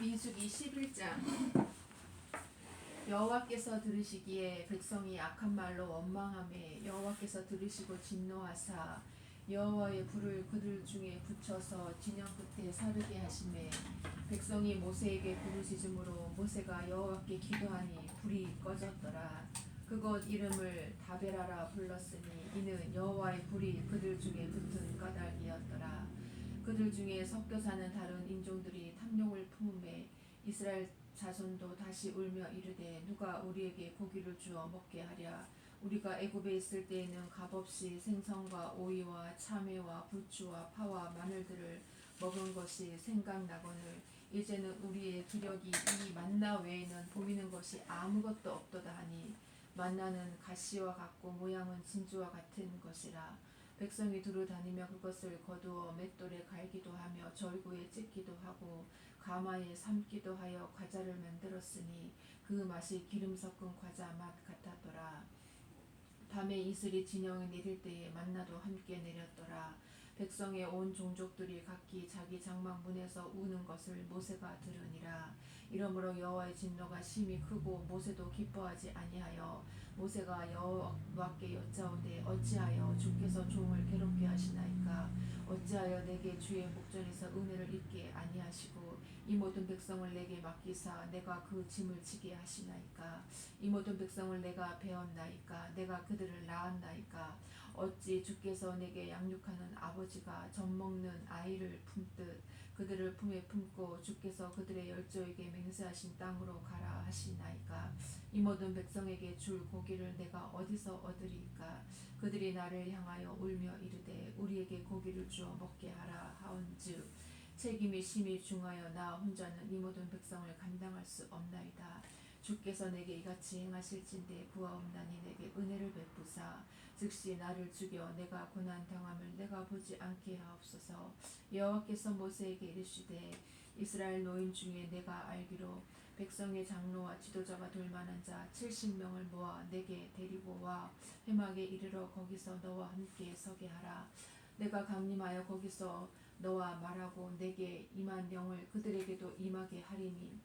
민수기 11장. 여호와께서 들으시기에 백성이 악한 말로 원망하매 여호와께서 들으시고 진노하사 여호와의 불을 그들 중에 붙여서 진영 끝에 사르게 하시매 백성이 모세에게 부르짖음으로 모세가 여호와께 기도하니 불이 꺼졌더라. 그곳 이름을 다베라라 불렀으니 이는 여호와의 불이 그들 중에 붙은 까닭이었더라. 그들 중에 섞여 사는 다른 인종들이 탐욕을 품음에 이스라엘 자손도 다시 울며 이르되 누가 우리에게 고기를 주어 먹게 하랴. 우리가 애굽에 있을 때에는 값없이 생선과 오이와 참외와 부추와 파와 마늘들을 먹은 것이 생각나거늘 이제는 우리의 기력이 이 만나 외에는 보이는 것이 아무것도 없도다 하니 만나는 가시와 같고 모양은 진주와 같은 것이라. 백성이 두루 다니며 그것을 거두어 맷돌에 갈기도 하며 절구에 찢기도 하고 가마에 삶기도 하여 과자를 만들었으니 그 맛이 기름 섞은 과자 맛 같았더라. 밤에 이슬이 진영에 내릴 때에 만나도 함께 내렸더라. 백성의 온 종족들이 각기 자기 장막 문에서 우는 것을 모세가 들으니라. 이러므로 여호와의 진노가 심히 크고 모세도 기뻐하지 아니하여 모세가 여호와께 여짜오되 어찌하여 주께서 종을 괴롭게 하시나이까. 어찌하여 내게 주의 목전에서 은혜를 입게 아니하시고 이 모든 백성을 내게 맡기사 내가 그 짐을 지게 하시나이까. 이 모든 백성을 내가 배웠나이까. 내가 그들을 낳았나이까. 어찌 주께서 내게 양육하는 아버지가 젖먹는 아이를 품듯 그들을 품에 품고 주께서 그들의 열조에게 맹세하신 땅으로 가라 하시나이까. 이 모든 백성에게 줄 고기를 내가 어디서 얻으리까. 그들이 나를 향하여 울며 이르되 우리에게 고기를 주어 먹게 하라 하온즉 책임이 심히 중하여 나 혼자는 이 모든 백성을 감당할 수 없나이다. 주께서 내게 이같이 행하실진대 구하옵나니 내게 은혜를 베푸사 즉시 나를 죽여 내가 고난 당함을 내가 보지 않게 하옵소서. 여호와께서 모세에게 이르시되 이스라엘 노인 중에 내가 알기로 백성의 장로와 지도자가 될 만한 자 70명을 모아 내게 데리고 와 회막에 이르러 거기서 너와 함께 서게 하라. 내가 강림하여 거기서 너와 말하고 내게 임한 영을 그들에게도 임하게 하리니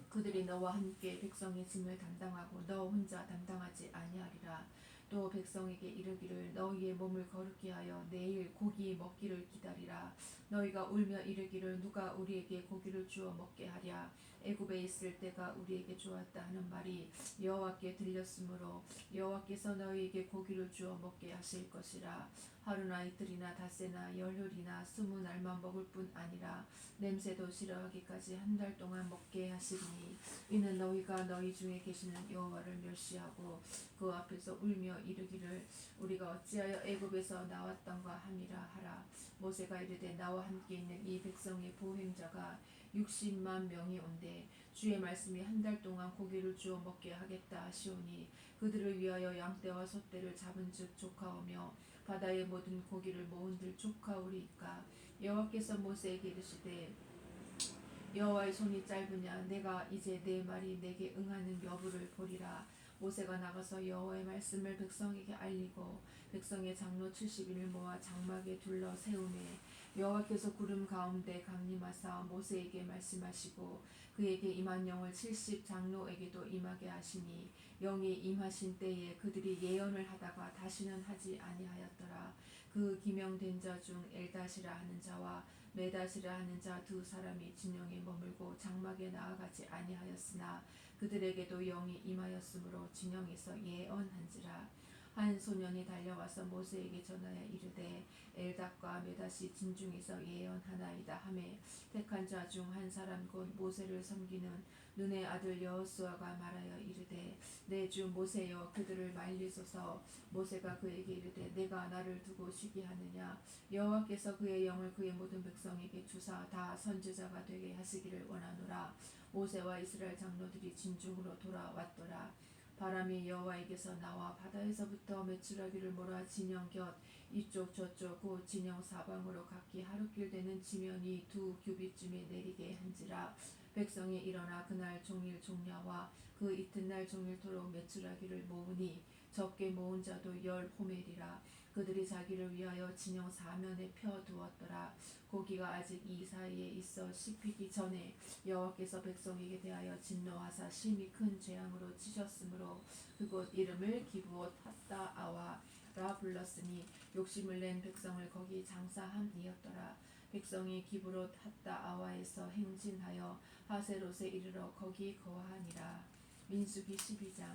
그들이 너와 함께 백성의 짐을 담당하고 너 혼자 담당하지 아니하리라. 또 백성에게 이르기를 너희의 몸을 거룩히 하여 내일 고기 먹기를 기다리라. 너희가 울며 이르기를 누가 우리에게 고기를 주어 먹게 하랴. 애굽에 있을 때가 우리에게 좋았다 하는 말이 여호와께 들렸으므로 여호와께서 너희에게 고기를 주어 먹게 하실 것이라. 하루나 이틀이나 닷새나 열흘이나 20날만 먹을 뿐 아니라 냄새도 싫어하기까지 한 달 동안 먹게 하시리니 이는 너희가 너희 중에 계시는 여호와를 멸시하고 그 앞에서 울며 이르기를 우리가 어찌하여 애굽에서 나왔던가 함이라 하라. 모세가 이르되 나와 함께 있는 이 백성의 보행자가 60만 명이 온대 주의 말씀이 한 달 동안 고기를 주어 먹게 하겠다 하시오니 그들을 위하여 양떼와 소떼를 잡은즉 조카오며 바다의 모든 고기를 모은들 조카오리이까. 여호와께서 모세에게 이르시되 여호와의 손이 짧으냐 내가 이제 내 말이 내게 응하는 여부를 보리라. 모세가 나가서 여호와의 말씀을 백성에게 알리고 백성의 장로 70인을 모아 장막에 둘러 세우매 여호와께서 구름 가운데 강림하사 모세에게 말씀하시고 그에게 임한 영을 70 장로에게도 임하게 하시니 영이 임하신 때에 그들이 예언을 하다가 다시는 하지 아니하였더라. 그 기명된 자 중 엘다시라 하는 자와 메다시라 하는 자 두 사람이 진영에 머물고 장막에 나아가지 아니하였으나 그들에게도 영이 임하였으므로 진영에서 예언한지라. 한 소년이 달려와서 모세에게 전하여 이르되 엘닷과 메닷이 진중에서 예언하나이다 하매 택한 자 중 한 사람 곧 모세를 섬기는 눈의 아들 여호수아가 말하여 이르되 내 주 모세여 그들을 말리소서. 모세가 그에게 이르되 내가 나를 두고 쉬게 하느냐. 여호와께서 그의 영을 그의 모든 백성에게 주사 다 선지자가 되게 하시기를 원하노라. 모세와 이스라엘 장로들이 진중으로 돌아왔더라. 바람이 여호와에게서 나와 바다에서부터 메추라기를 몰아 진영 곁 이쪽 저쪽 곧 진영 사방으로 각기 하루길 되는 지면이 2규빗쯤에 내리게 한지라. 백성이 일어나 그날 종일 종야와 그 이튿날 종일토록 메추라기를 모으니 적게 모은 자도 10호멜이라. 그들이 자기를 위하여 진영 사면에 펴 두었더라. 고기가 아직 이 사이에 있어 씹히기 전에 여호와께서 백성에게 대하여 진노하사 심히 큰 재앙으로 치셨으므로 그곳 이름을 기브옷 핫다아와라 불렀으니 욕심을 낸 백성을 거기 장사함이었더라. 백성이 기브롯 핫다아와에서 행진하여 하세롯에 이르러 거기 거하니라. 민수기 12장.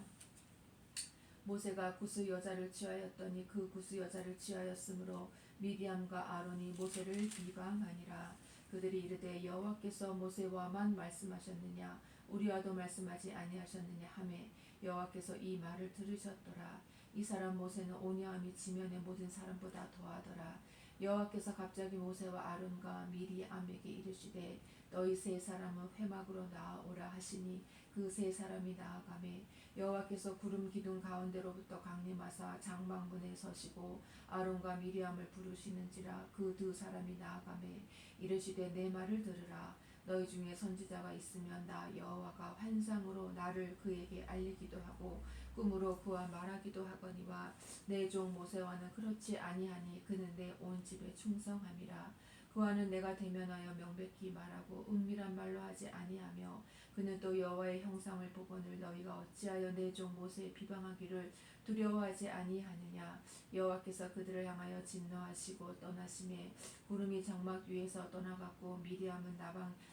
모세가 구스 여자를 취하였더니 그 구스 여자를 취하였으므로 미디암과 아론이 모세를 비방하니라. 그들이 이르되 여호와께서 모세와만 말씀하셨느냐 우리와도 말씀하지 아니하셨느냐 하매 여호와께서 이 말을 들으셨더라. 이 사람 모세는 온유함이 지면의 모든 사람보다 더하더라. 여호와께서 갑자기 모세와 아론과 미리암에게 이르시되 너희 세 사람은 회막으로 나아오라 하시니 그 세 사람이 나아가매 여호와께서 구름 기둥 가운데로부터 강림하사 장막문에 서시고 아론과 미리암을 부르시는지라. 그 두 사람이 나아가매 이르시되 내 말을 들으라. 너희 중에 선지자가 있으면 나 여호와가 환상으로 나를 그에게 알리기도 하고 꿈으로 그와 말하기도 하거니와 내 종 모세와는 그렇지 아니하니 그는 내 온 집에 충성함이라. 그와는 내가 대면하여 명백히 말하고 은밀한 말로 하지 아니하며 그는 또 여호와의 형상을 보거늘 너희가 어찌하여 내 종 모세의 비방하기를 두려워하지 아니하느냐. 여호와께서 그들을 향하여 진노하시고 떠나심에 구름이 장막 위에서 떠나갔고 미리암은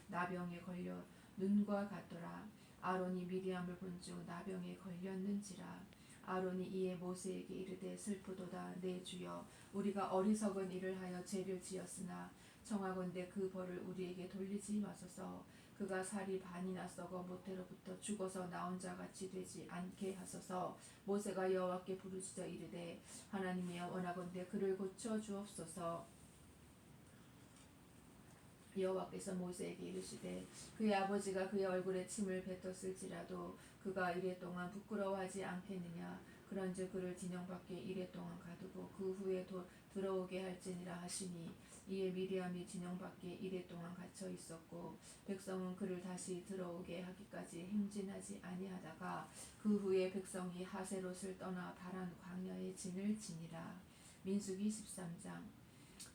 나병에 걸려 눈과 같더라. 아론이 미리암을 본즉 나병에 걸렸는지라. 아론이 이에 모세에게 이르되 슬프도다 내 주여 우리가 어리석은 일을 하여 죄를 지었으나 청하건대 그 벌을 우리에게 돌리지 마소서. 그가 살이 반이나 썩어 모태로부터 죽어서 나온 자 같이 되지 않게 하소서. 모세가 여호와께 부르짖어 이르되 하나님이여 원하건대 그를 고쳐 주옵소서. 여호와께서 모세에게 이르시되 그의 아버지가 그의 얼굴에 침을 뱉었을지라도 그가 이레동안 부끄러워하지 않겠느냐. 그런즉 그를 진영 밖에 이레동안 가두고 그 후에 들어오게 할지니라 하시니 이에 미리암이 진영 밖에 이레동안 갇혀 있었고 백성은 그를 다시 들어오게 하기까지 행진하지 아니하다가 그 후에 백성이 하세롯을 떠나 바란 광야의 진을 지니라. 민수기 13장.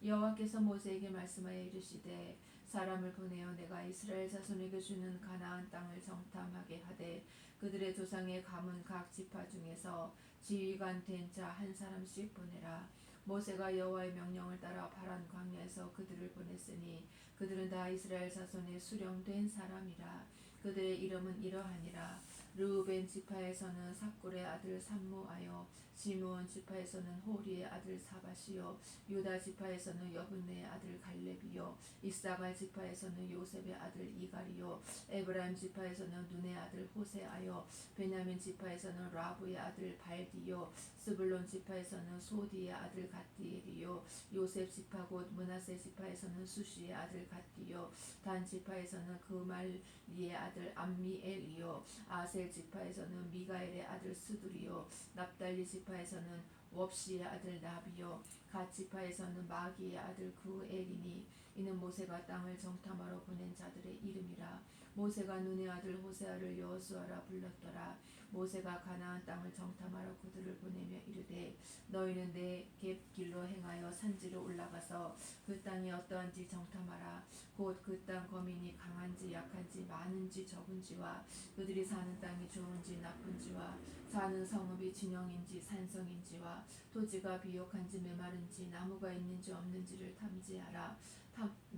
여호와께서 모세에게 말씀하여 이르시되 사람을 보내어 내가 이스라엘 자손에게 주는 가나안 땅을 정탐하게 하되 그들의 조상의 가문 각 지파 중에서 지휘관 된 자 한 사람씩 보내라. 모세가 여호와의 명령을 따라 바란 광야에서 그들을 보냈으니 그들은 다 이스라엘 자손의 수령된 사람이라. 그들의 이름은 이러하니라. 르우벤 지파에서는 삭굴의 아들 삼무아요. 시므온 지파에서는 호리의 아들 사밧이요. 유다 지파에서는 여분네의 아들 갈렙이요. 이사갈 지파에서는 요셉의 아들 이갈이요. 에브라임 지파에서는 눈의 아들 호세아요. 베냐민 지파에서는 라브의 아들 발디요. 스불론 지파에서는 소디의 아들 갓디엘이요. 요셉 지파 곧 므낫세 지파에서는 수시의 아들 갓디요. 단 지파에서는 그말리의 아들 암미엘이요. 아셀 지파에서는 미가엘의 아들 스두리요. 납달리 지파에서는 웁시의 아들 나비요. 갓 지파에서는 마기의 아들 구엘이니 이는 모세가 땅을 정탐하러 보낸 자들의 이름이라. 모세가 눈의 아들 호세아를 여호수아라 불렀더라. 모세가 가나안 땅을 정탐하러 그들을 보내며 이르되 너희는 내 갯길로 행하여 산지로 올라가서 그 땅이 어떠한지 정탐하라. 곧 그 땅 거민이 강한지 약한지 많은지 적은지와 그들이 사는 땅이 좋은지 나쁜지와 사는 성읍이 진영인지 산성인지와 토지가 비옥한지 메마른지 나무가 있는지 없는지를 탐지하라.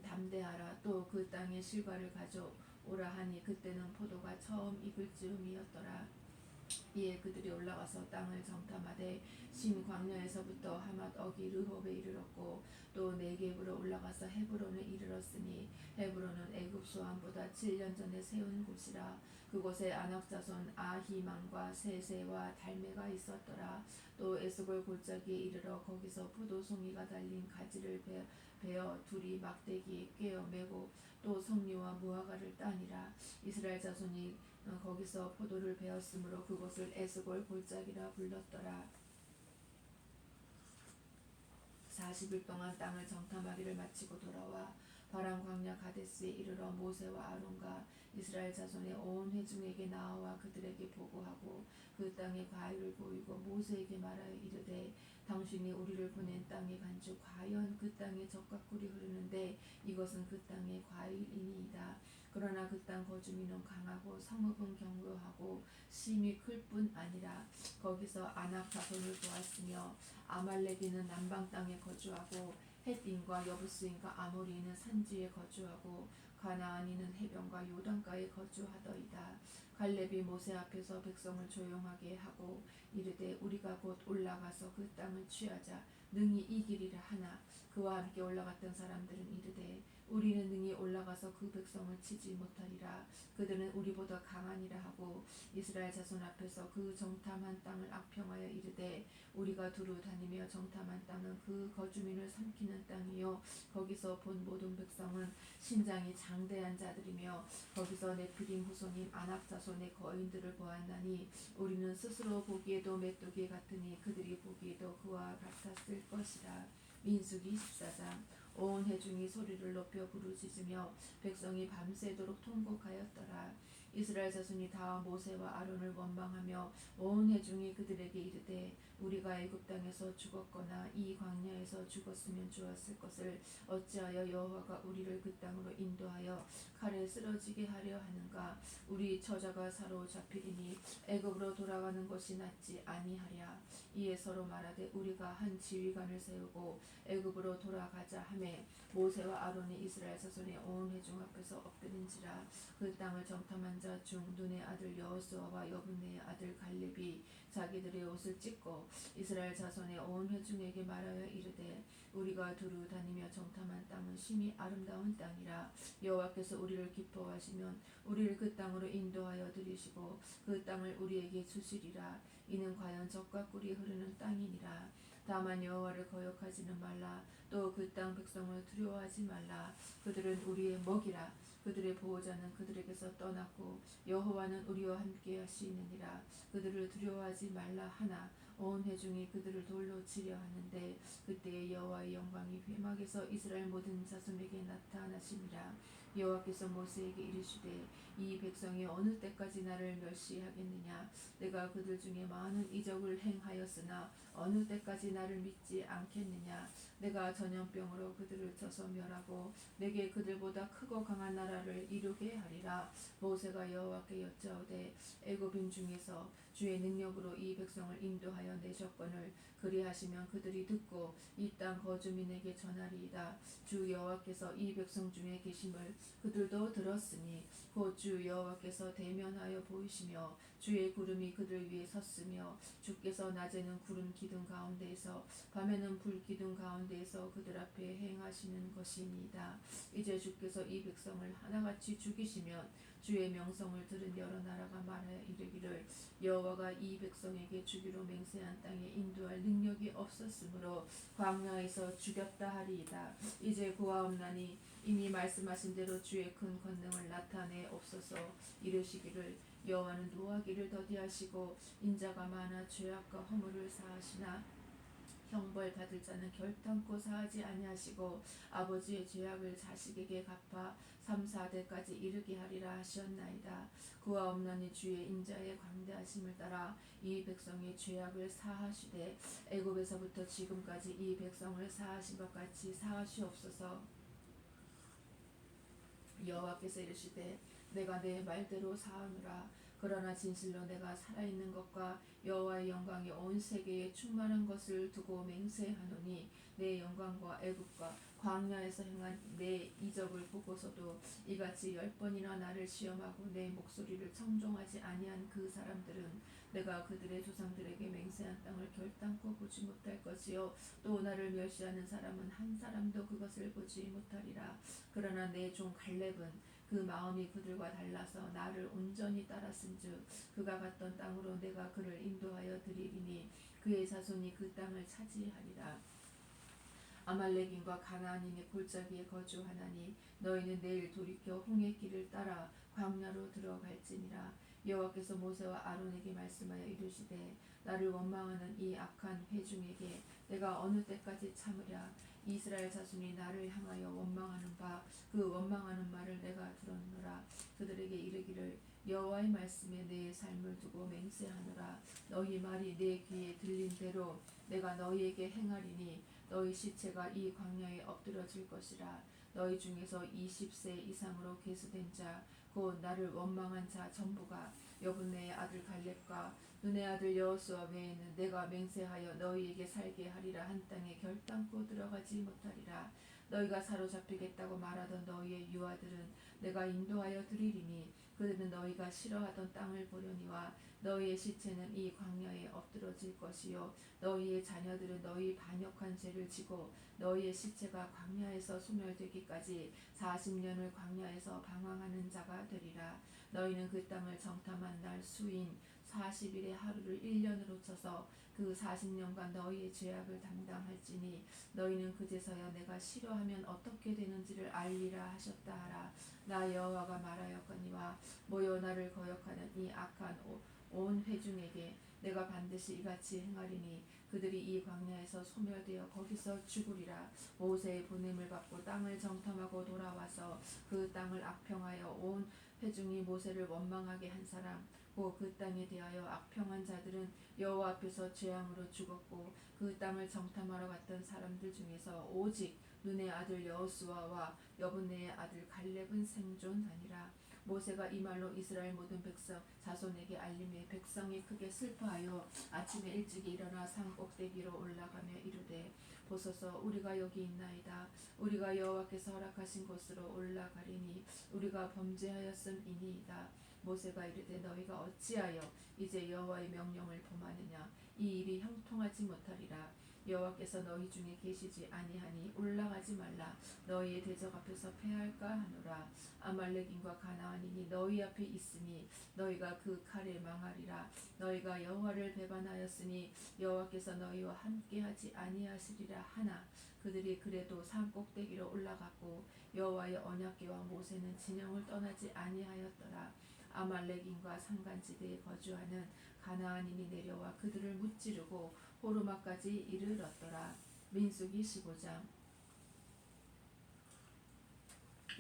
담대하라. 또 그 땅에 실과를 가져오라 하니 그때는 포도가 처음 익을 즈음이었더라. 이에 그들이 올라가서 땅을 정탐하되 신 광야에서부터 하맛 어기 르홉에 이르렀고 또 네겝으로 올라가서 헤브론에 이르렀으니 헤브론은 애굽 소안보다 7년 전에 세운 곳이라. 그곳에 아낙 자손 아히만과 세세와 달메가 있었더라. 또 에스골 골짜기에 이르러 거기서 포도송이가 달린 가지를 베어 둘이 막대기에 꿰어 매고 또 석류와 무화과를 따니라. 이스라엘 자손이 거기서 포도를 베었으므로 그곳을 에스골 골짜기라 불렀더라. 40일 동안 땅을 정탐하기를 마치고 돌아와 바람 광야 가데스에 이르러 모세와 아론과 이스라엘 자손의 온 회중에게 나아와 그들에게 보고하고 그 땅의 과일을 보이고 모세에게 말하여 이르되 당신이 우리를 보낸 땅에 간주 과연 그 땅에 젖과 꿀이 흐르는데 이것은 그 땅의 과일이니이다. 그러나 그 땅 거주민은 강하고 성읍은 견고하고 심이 클 뿐 아니라 거기서 아낙 자손을 보았으며 아말렉인은 남방 땅에 거주하고 헷인과 여부스인과 아모리인은 산지에 거주하고 가나안인은 해변과 요단가에 거주하더이다. 갈렙이 모세 앞에서 백성을 조용하게 하고 이르되 우리가 곧 올라가서 그 땅을 취하자 능히 이기리라 하나 그와 함께 올라갔던 사람들은 이르되 우리는 능히 올라가서 그 백성을 치지 못하리라. 그들은 우리보다 강하니라 하고 이스라엘 자손 앞에서 그 정탐한 땅을 악평하여 이르되 우리가 두루 다니며 정탐한 땅은 그 거주민을 삼키는 땅이요 거기서 본 모든 백성은 신장이 장대한 자들이며 거기서 네피림 후손인 아낙 자손의 거인들을 보았나니 우리는 스스로 보기에도 메뚜기 같으니 그들이 보기에도 그와 같았을 것이라. 민수기 24장. 온 회중이 소리를 높여 부르짖으며 백성이 밤새도록 통곡하였더라. 이스라엘 자손이 다 모세와 아론을 원망하며 온 회중이 그들에게 이르되 우리가 애굽 땅에서 죽었거나 이 광야에서 죽었으면 좋았을 것을 어찌하여 여호와가 우리를 그 땅으로 인도하여 칼에 쓰러지게 하려 하는가. 우리 처자가 사로잡히리니 애굽으로 돌아가는 것이 낫지 아니하랴. 이에 서로 말하되 우리가 한 지휘관을 세우고 애굽으로 돌아가자 하매 모세와 아론이 이스라엘 자손의 온 회중 앞에서 엎드린지라. 그 땅을 정탐한 자 중 눈의 아들 여호수아와 여분네의 아들 갈렙이 자기들의 옷을 찢고 이스라엘 자손의 온 회중에게 말하여 이르되 우리가 두루 다니며 정탐한 땅은 심히 아름다운 땅이라. 여호와께서 우리를 기뻐하시면 우리를 그 땅으로 인도하여 들이시고 그 땅을 우리에게 주시리라. 이는 과연 젖과 꿀이 흐르는 땅이니라. 다만 여호와를 거역하지는 말라. 또 그 땅 백성을 두려워하지 말라. 그들은 우리의 먹이라. 그들의 보호자는 그들에게서 떠났고 여호와는 우리와 함께 하시느니라. 그들을 두려워하지 말라 하나 온 회중이 그들을 돌로 치려 하는데 그때에 여호와의 영광이 회막에서 이스라엘 모든 자손에게 나타나시니라. 여호와께서 모세에게 이르시되 이 백성이 어느 때까지 나를 멸시하겠느냐. 내가 그들 중에 많은 이적을 행하였으나 어느 때까지 나를 믿지 않겠느냐. 내가 전염병으로 그들을 쳐서 멸하고 내게 그들보다 크고 강한 나라를 이루게 하리라. 모세가 여호와께 여짜오되 애굽인 중에서 주의 능력으로 이 백성을 인도하여 내셨거늘 그리하시면 그들이 듣고 이 땅 거주민에게 전하리이다. 주 여호와께서 이 백성 중에 계심을 그들도 들었으니 곧 주 여호와께서 대면하여 보이시며 주의 구름이 그들 위에 섰으며 주께서 낮에는 구름 기둥 가운데에서 밤에는 불 기둥 가운데에서 그들 앞에 행하시는 것이니이다. 이제 주께서 이 백성을 하나같이 죽이시면 주의 명성을 들은 여러 나라가 말하여 이르기를 여호와가 이 백성에게 주기로 맹세한 땅에 인도할 능력이 없었으므로 광야에서 죽였다 하리이다. 이제 구하옵나니 이미 말씀하신 대로 주의 큰 권능을 나타내옵소서. 이르시기를 여호와는 노하기를 더디하시고 인자가 많아 죄악과 허물을 사하시나 형벌 받을 자는 결단코 사하지 아니하시고 아버지의 죄악을 자식에게 갚아 3, 4대까지 이르게 하리라 하셨나이다. 구하옵나니 주의 인자의 광대하심을 따라 이 백성의 죄악을 사하시되 애굽에서부터 지금까지 이 백성을 사하신 것 같이 사하시옵소서. 여호와께서 이르시되 내가 내 말대로 사하노라. 그러나 진실로 내가 살아있는 것과 여호와의 영광이 온 세계에 충만한 것을 두고 맹세하노니 내 영광과 애굽과 광야에서 행한 내 이적을 보고서도 이같이 10번이나 나를 시험하고 내 목소리를 청종하지 아니한 그 사람들은 내가 그들의 조상들에게 맹세한 땅을 결단코 보지 못할 것이요 또 나를 멸시하는 사람은 한 사람도 그것을 보지 못하리라. 그러나 내 종 갈렙은 그 마음이 그들과 달라서 나를 온전히 따랐은즉 그가 갔던 땅으로 내가 그를 인도하여 드리리니 그의 자손이 그 땅을 차지하리라. 아말렉인과 가나안인의 골짜기에 거주하나니 너희는 내일 돌이켜 홍해 길을 따라 광야로 들어갈지니라. 여호와께서 모세와 아론에게 말씀하여 이르시되 나를 원망하는 이 악한 회중에게 내가 어느 때까지 참으랴. 이스라엘 자손이 나를 향하여 원망하는 바 그 원망하는 말을 내가 들었노라. 그들에게 이르기를 여호와의 말씀에 내 삶을 두고 맹세하노라. 너희 말이 내 귀에 들린 대로 내가 너희에게 행하리니 너희 시체가 이 광야에 엎드러질 것이라. 너희 중에서 20세 이상으로 계수된 자 곧 나를 원망한 자 전부가 여분의 아들 갈렙과 눈의 아들 여호수아 외에는 내가 맹세하여 너희에게 살게 하리라 한 땅에 결단코 들어가지 못하리라. 너희가 사로잡히겠다고 말하던 너희의 유아들은 내가 인도하여 드리리니 그들은 너희가 싫어하던 땅을 보려니와 너희의 시체는 이 광야에 엎드러질 것이요 너희의 자녀들은 너희 반역한 죄를 지고 너희의 시체가 광야에서 소멸되기까지 40년을 광야에서 방황하는 자가 되리라. 너희는 그 땅을 정탐한 날 수인 40일의 하루를 1년으로 쳐서 그 40년간 너희의 죄악을 담당할지니 너희는 그제서야 내가 싫어하면 어떻게 되는지를 알리라 하셨다 하라. 나 여호와가 말하였거니와 모여 나를 거역하는 이 악한 온 회중에게 내가 반드시 이같이 행하리니 그들이 이 광야에서 소멸되어 거기서 죽으리라. 모세의 보냄을 받고 땅을 정탐하고 돌아와서 그 땅을 악평하여 온 회중이 모세를 원망하게 한 사람 곧 그 땅에 대하여 악평한 자들은 여호와 앞에서 재앙으로 죽었고 그 땅을 정탐하러 갔던 사람들 중에서 오직 눈의 아들 여호수아와 여분의 아들 갈렙은 생존하니라. 모세가 이 말로 이스라엘 모든 백성 자손에게 알림해 백성이 크게 슬퍼하여 아침에 일찍 일어나 산 꼭대기로 올라가며 이르되 보소서 우리가 여기 있나이다. 우리가 여호와께서 허락하신 곳으로 올라가리니 우리가 범죄하였음이니이다. 모세가 이르되 너희가 어찌하여 이제 여호와의 명령을 범하느냐. 이 일이 형통하지 못하리라. 여호와께서 너희 중에 계시지 아니하니 올라가지 말라. 너희의 대적 앞에서 패할까 하노라. 아말렉인과 가나안인이 너희 앞에 있으니 너희가 그 칼에 망하리라. 너희가 여호와를 배반하였으니 여호와께서 너희와 함께하지 아니하시리라 하나 그들이 그래도 산 꼭대기로 올라갔고 여호와의 언약궤와 모세는 진영을 떠나지 아니하였더라. 아말렉인과 산간지대에 거주하는 가나안인이 내려와 그들을 무찌르고 호르마까지 이르렀더라. 민수기 15장.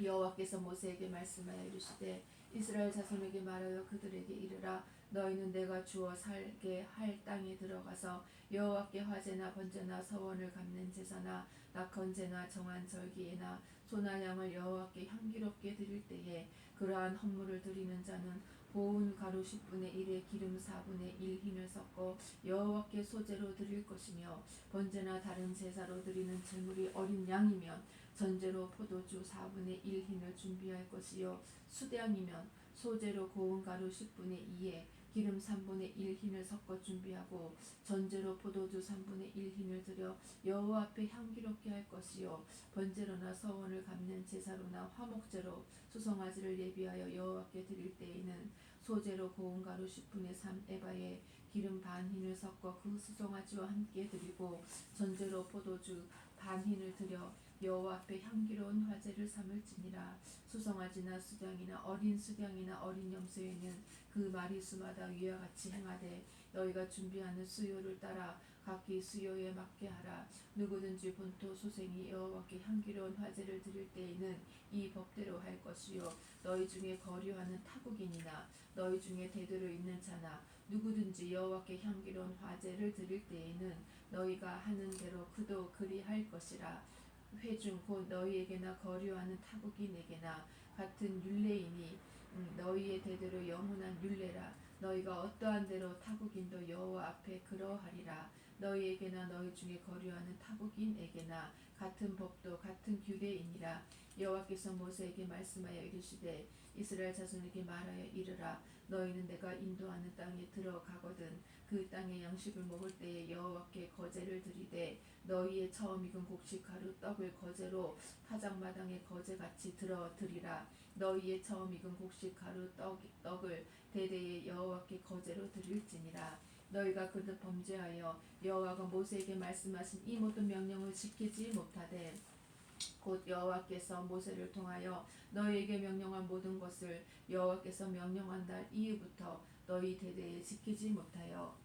여호와께서 모세에게 말씀하여 이르시되 이스라엘 자손에게 말하여 그들에게 이르라. 너희는 내가 주어 살게 할 땅에 들어가서 여호와께 화제나 번제나 서원을 갚는 제사나 낙헌제나 정한 절기에나 소나 양을 여호와께 향기롭게 드릴 때에 그러한 헌물을 드리는 자는 고운 가루 10분의 1에 기름 4분의 1 흰을 섞어 여호와께 소제로 드릴 것이며 번제나 다른 제사로 드리는 제물이 어린 양이면 전제로 포도주 4분의 1 흰을 준비할 것이요 수량이면 소제로 고운 가루 10분의 2에 기름 3분의 1 흰을 섞어 준비하고 전제로 포도주 3분의 1 흰을 들여 여호와 앞에 향기롭게 할 것이요 번제로나 서원을 갚는 제사로나 화목제로 수송아지를 예비하여 여호와께 드릴 때에는 소제로 고운 가루 10분의 3 에바에 기름 반 흰을 섞어 그 수송아지와 함께 드리고 전제로 포도주 반 흰을 들여 여호와 앞에 향기로운 화제를 삼을지니라. 수송아지나 수장이나 어린 수량이나 어린 염소에는 그 마리수마다 위와 같이 행하되 너희가 준비하는 수요를 따라 각기 수요에 맞게 하라. 누구든지 본토 소생이 여호와께 향기로운 화제를 드릴 때에는 이 법대로 할 것이요 너희 중에 거류하는 타국인이나 너희 중에 대대로 있는 자나 누구든지 여호와께 향기로운 화제를 드릴 때에는 너희가 하는 대로 그도 그리 할 것이라. 회중 곧 너희에게나 거류하는 타국인에게나 같은 율례이니 너희의 대대로 영원한 율례라. 너희가 어떠한 대로 타국인도 여호와 앞에 그러하리라. 너희에게나 너희 중에 거류하는 타국인에게나 같은 법도 같은 규례이니라. 여호와께서 모세에게 말씀하여 이르시되 이스라엘 자손에게 말하여 이르라. 너희는 내가 인도하는 땅에 들어가거든 그 땅의 양식을 먹을 때에 여호와께 거제를 드리되 너희의 처음 익은 곡식 가루 떡을 거제로 타작마당에 거제같이 드리라. 너희의 처음 익은 곡식 가루 떡을 대대에 여호와께 거제로 드릴지니라. 너희가 그릇 범죄하여 여호와가 모세에게 말씀하신 이 모든 명령을 지키지 못하되 곧 여호와께서 모세를 통하여 너희에게 명령한 모든 것을 여호와께서 명령한 날 이후부터 너희 대대에 지키지 못하여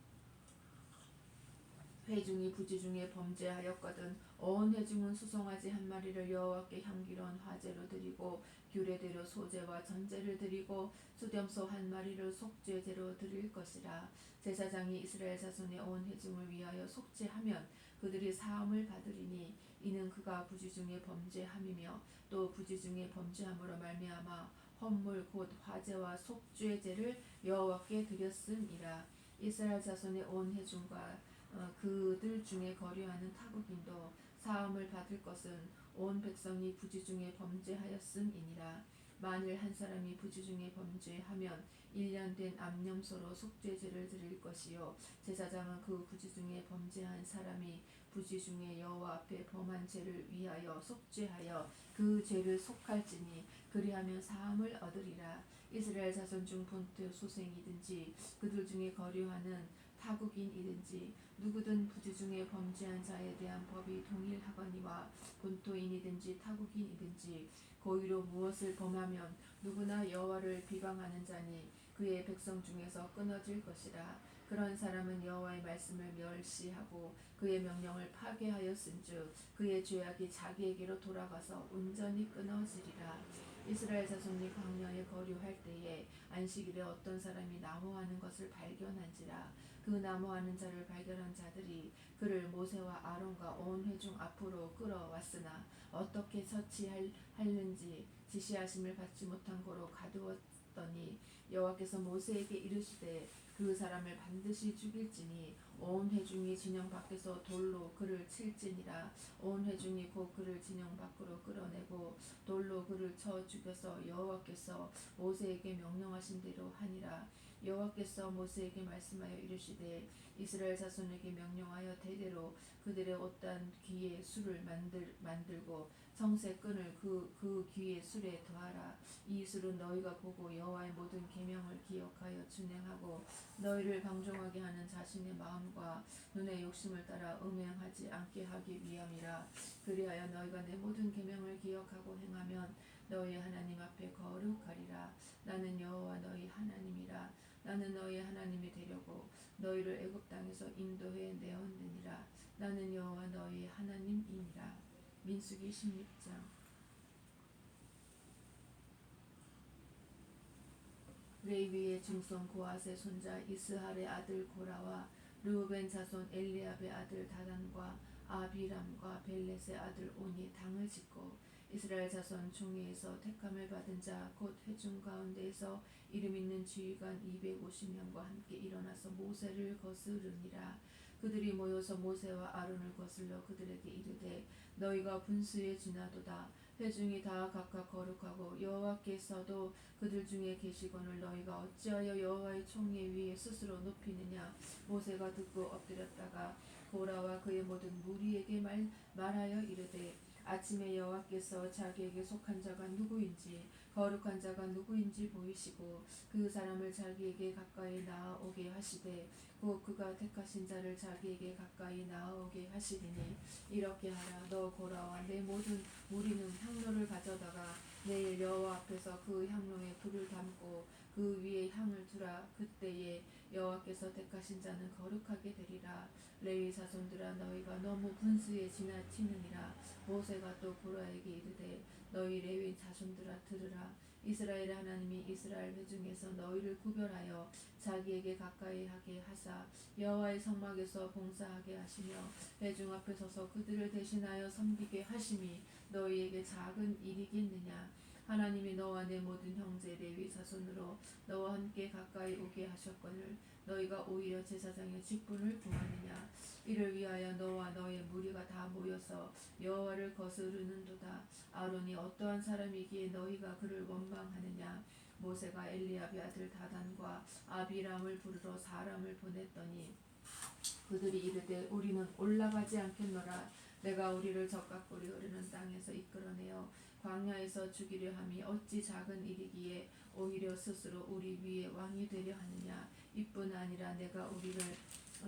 회중이 부지 중에 범죄하였거든 온 회중은 수송아지 한 마리를 여호와께 향기로운 화제로 드리고 규례대로 소제와 전제를 드리고 수렴소 한 마리를 속죄제로 드릴 것이라. 제사장이 이스라엘 자손의 온 회중을 위하여 속죄하면 그들이 사함을 받으리니 이는 그가 부지 중에 범죄함이며 또 부지 중에 범죄함으로 말미암아 헌물 곧 화제와 속죄제를 여호와께 드렸음이라. 이스라엘 자손의 온 회중과 그들 중에 거류하는 타국인도 사함을 받을 것은 온 백성이 부지 중에 범죄하였음이니라. 만일 한 사람이 부지 중에 범죄하면 1년 된 암염소로 속죄제를 드릴 것이요 제사장은 그 부지 중에 범죄한 사람이 부지 중에 여호와 앞에 범한 죄를 위하여 속죄하여 그 죄를 속할지니 그리하면 사함을 얻으리라. 이스라엘 자손 중 본토 소생이든지 그들 중에 거류하는 타국인이든지 누구든 부지 중에 범죄한 자에 대한 법이 동일하거니와 본토인이든지 타국인이든지 고의로 무엇을 범하면 누구나 여호와를 비방하는 자니 그의 백성 중에서 끊어질 것이라. 그런 사람은 여호와의 말씀을 멸시하고 그의 명령을 파괴하였은즉 그의 죄악이 자기에게로 돌아가서 온전히 끊어지리라. 이스라엘 자손이 광야에 거류할 때에 안식일에 어떤 사람이 나무하는 것을 발견한지라. 그 나무하는 자를 발견한 자들이 그를 모세와 아론과 온 회중 앞으로 끌어왔으나 어떻게 처치하는지 지시하심을 받지 못한 고로 가두었더니 여호와께서 모세에게 이르시되 그 사람을 반드시 죽일지니 온 회중이 진영 밖에서 돌로 그를 칠지니라. 온 회중이 곧 그를 진영 밖으로 끌어내고 돌로 그를 쳐 죽여서 여호와께서 모세에게 명령하신 대로 하니라. 여호와께서 모세에게 말씀하여 이르시되 이스라엘 자손에게 명령하여 대대로 그들의 옷단 귀에 술을 만들고 성새끈을 그 귀의 술에 더하라. 이 술은 너희가 보고 여호와의 모든 계명을 기억하여 준행하고 너희를 방종하게 하는 자신의 마음과 눈의 욕심을 따라 음행하지 않게 하기 위함이라. 그리하여 너희가 내 모든 계명을 기억하고 행하면 너희 하나님 앞에 거룩하리라. 나는 여호와 너희 하나님이라. 나는 너희 하나님이 되려고 너희를 애굽 땅에서 인도해 내었느니라. 나는 여호와 너희 하나님이니라. 민수기 16장. 레위의 증손 고앗의 손자 이스할의 아들 고라와 르우벤 자손 엘리압의 아들 다단과 아비람과 벨렛의 아들 온이 당을 짓고 이스라엘 자손 중에서 택함을 받은 자 곧 회중 가운데에서 이름 있는 지휘관 250명과 함께 일어나서 모세를 거스르니라. 그들이 모여서 모세와 아론을 거슬러 그들에게 이르되 너희가 분수에 지나도다. 회중이 다 각각 거룩하고 여호와께서도 그들 중에 계시거늘 너희가 어찌하여 여호와의 총회 위에 스스로 높이느냐. 모세가 듣고 엎드렸다가 고라와 그의 모든 무리에게 말하여 이르되 아침에 여호와께서 자기에게 속한 자가 누구인지 거룩한 자가 누구인지 보이시고 그 사람을 자기에게 가까이 나아오게 하시되 곧 그가 택하신 자를 자기에게 가까이 나아오게 하시리니 이렇게 하라. 너 고라와 내 모든 무리는 향로를 가져다가 내일 여호와 앞에서 그 향로에 불을 담고 그 위에 향을 두라. 그때에 여호와께서 택하신 자는 거룩하게 되리라. 레위 자손들아 너희가 너무 분수에 지나치느니라. 모세가 또 고라에게 이르되 너희 레위 자손들아 들으라. 이스라엘의 하나님이 이스라엘 회중에서 너희를 구별하여 자기에게 가까이 하게 하사 여호와의 성막에서 봉사하게 하시며 회중 앞에 서서 그들을 대신하여 섬기게 하심이 너희에게 작은 일이겠느냐. 하나님이 너와 내 모든 형제 레위 자손으로 너와 함께 가까이 오게 하셨거늘 너희가 오히려 제사장의 직분을 구하느냐. 이를 위하여 너와 너의 무리가 다 모여서 여호와를 거스르는도다. 아론이 어떠한 사람이기에 너희가 그를 원망하느냐. 모세가 엘리압의 아들 다단과 아비람을 부르러 사람을 보냈더니 그들이 이르되 우리는 올라가지 않겠노라. 내가 우리를 적각골이 흐르는 땅에서 이끌어내어 광야에서 죽이려 함이 어찌 작은 일이기에 오히려 스스로 우리 위에 왕이 되려 하느냐. 이뿐 아니라 내가 우리를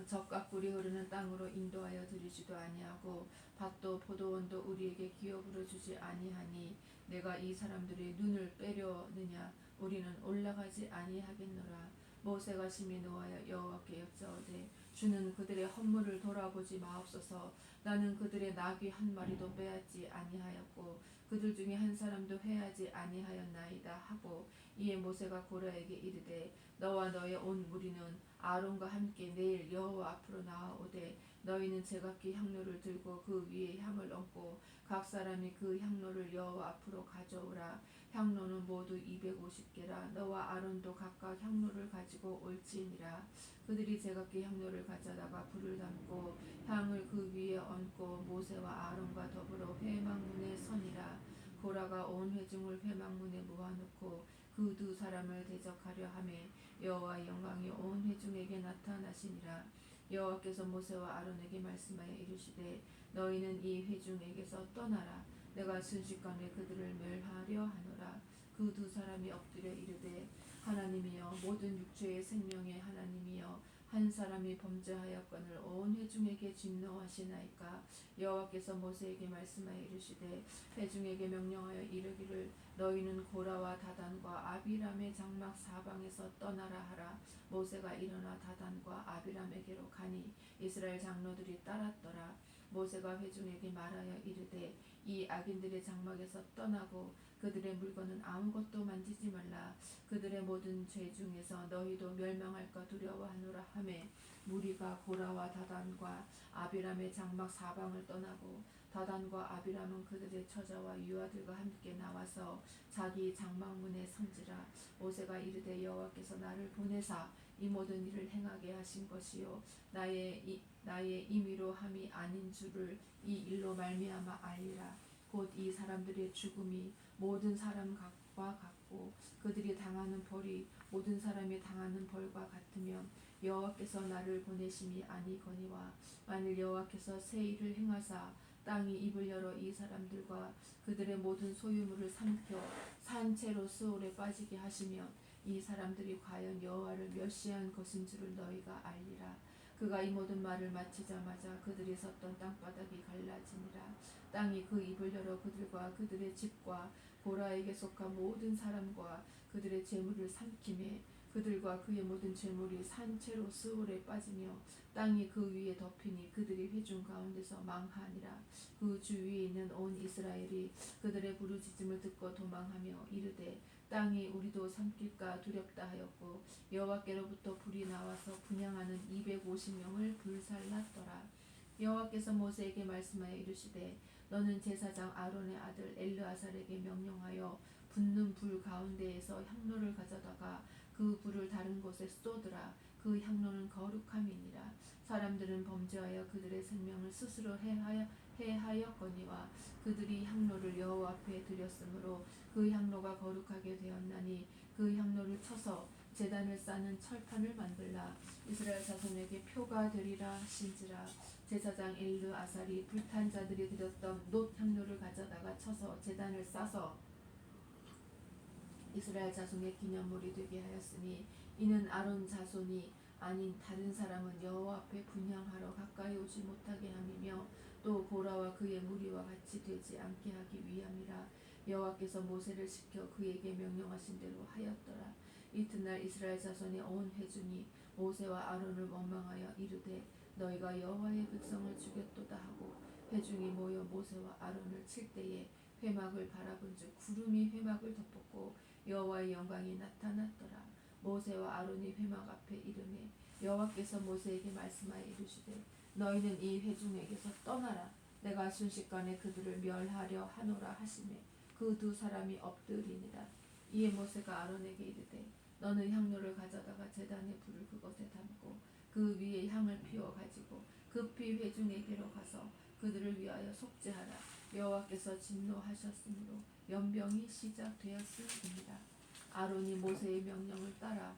적각골이 흐르는 땅으로 인도하여 드리지도 아니하고 밭도 포도원도 우리에게 기업으로 주지 아니하니 내가 이 사람들의 눈을 빼려느냐. 우리는 올라가지 아니하겠노라. 모세가 심히 노하여 여호와께 여짜오되 주는 그들의 헌물을 돌아보지 마옵소서. 나는 그들의 나귀 한 마리도 빼앗지 아니하였고 그들 중에 한 사람도 회하지 아니하였나이다 하고 이에 모세가 고라에게 이르되 너와 너의 온 무리는 아론과 함께 내일 여호와 앞으로 나아오되 너희는 제각기 향로를 들고 그 위에 향을 얹고 각 사람이 그 향로를 여호와 앞으로 가져오라. 향로는 모두 250개라. 너와 아론도 각각 향로를 가지고 올지니라. 그들이 제각기 향로를 가져다가 불을 담고 향을 그 위에 얹고 모세와 아론과 더불어 회막문에 서니라. 고라가 온 회중을 회막문에 모아놓고 그 두 사람을 대적하려 하매 여호와의 영광이 온 회중에게 나타나시니라. 여호와께서 모세와 아론에게 말씀하여 이르시되 너희는 이 회중에게서 떠나라. 내가 순식간에 그들을 멸하려 하노라. 그 두 사람이 엎드려 이르되 하나님이여 모든 육체의 생명의 하나님이여 한 사람이 범죄하였거늘 온 회중에게 진노하시나이까. 여호와께서 모세에게 말씀하여 이르시되 회중에게 명령하여 이르기를 너희는 고라와 다단과 아비람의 장막 사방에서 떠나라 하라. 모세가 일어나 다단과 아비람에게로 가니 이스라엘 장로들이 따랐더라. 모세가 회중에게 말하여 이르되 이 악인들의 장막에서 떠나고 그들의 물건은 아무것도 만지지 말라. 그들의 모든 죄 중에서 너희도 멸망할까 두려워하노라 하매 무리가 고라와 다단과 아비람의 장막 사방을 떠나고 다단과 아비람은 그들의 처자와 유아들과 함께 나와서 자기 장막문에 선지라. 모세가 이르되 여호와께서 나를 보내사 이 모든 일을 행하게 하신 것이요 나의 임의로 함이 아닌 줄을 이 일로 말미암아 알리라. 곧 이 사람들의 죽음이 모든 사람과 같고 그들이 당하는 벌이 모든 사람이 당하는 벌과 같으면 여호와께서 나를 보내심이 아니거니와 만일 여호와께서 새 일을 행하사 땅이 입을 열어 이 사람들과 그들의 모든 소유물을 삼켜 산채로 스올에 빠지게 하시면 이 사람들이 과연 여호와를 멸시한 것인 줄을 너희가 알리라. 그가 이 모든 말을 마치자마자 그들이 섰던 땅바닥이 갈라지니라. 땅이 그 입을 열어 그들과 그들의 집과 고라에게 속한 모든 사람과 그들의 재물을 삼키매 그들과 그의 모든 재물이 산채로 스올에 빠지며 땅이 그 위에 덮이니 그들이 회중 가운데서 망하니라. 그 주위에 있는 온 이스라엘이 그들의 부르짖음을 듣고 도망하며 이르되 땅이 우리도 삼킬까 두렵다 하였고 여호와께로부터 불이 나와서 분향하는 250명을 불살랐더라. 여호와께서 모세에게 말씀하여 이르시되 너는 제사장 아론의 아들 엘르아살에게 명령하여 붙는 불 가운데에서 향로를 가져다가 그 불을 다른 곳에 쏟으라. 그 향로는 거룩함이니라. 사람들은 범죄하여 그들의 생명을 스스로 해하였거니와 그들이 향로를 여호와 앞에 드렸으므로 그 향로가 거룩하게 되었나니 그 향로를 쳐서 제단을 쌓는 철판을 만들라. 이스라엘 자손에게 표가 되리라 하신지라. 제사장 엘르아살이 불탄 자들이 드렸던 놋 향로를 가져다가 쳐서 제단을 싸서 이스라엘 자손의 기념물이 되게 하였으니 이는 아론 자손이 아닌 다른 사람은 여호와 앞에 분향하러 가까이 오지 못하게 함이며 또 고라와 그의 무리와 같이 되지 않게 하기 위함이라. 여호와께서 모세를 시켜 그에게 명령하신 대로 하였더라. 이튿날 이스라엘 자손의 온 회중이 모세와 아론을 원망하여 이르되 너희가 여호와의 백성을 죽였도다 하고 회중이 모여 모세와 아론을 칠 때에 회막을 바라본즉 구름이 회막을 덮었고 여호와의 영광이 나타났더라. 모세와 아론이 회막 앞에 이르매 여호와께서 모세에게 말씀하여 이르시되 너희는 이 회중에게서 떠나라. 내가 순식간에 그들을 멸하려 하노라 하시매 그 두 사람이 엎드리니라. 이에 모세가 아론에게 이르되 너는 향로를 가져다가 제단의 불을 그것에 담고 그 위에 향을 피워 가지고 급히 회중에게로 가서 그들을 위하여 속죄하라. 여호와께서 진노하셨으므로 연병이 시작되었음이니라. 아론이 모세의 명령을 따라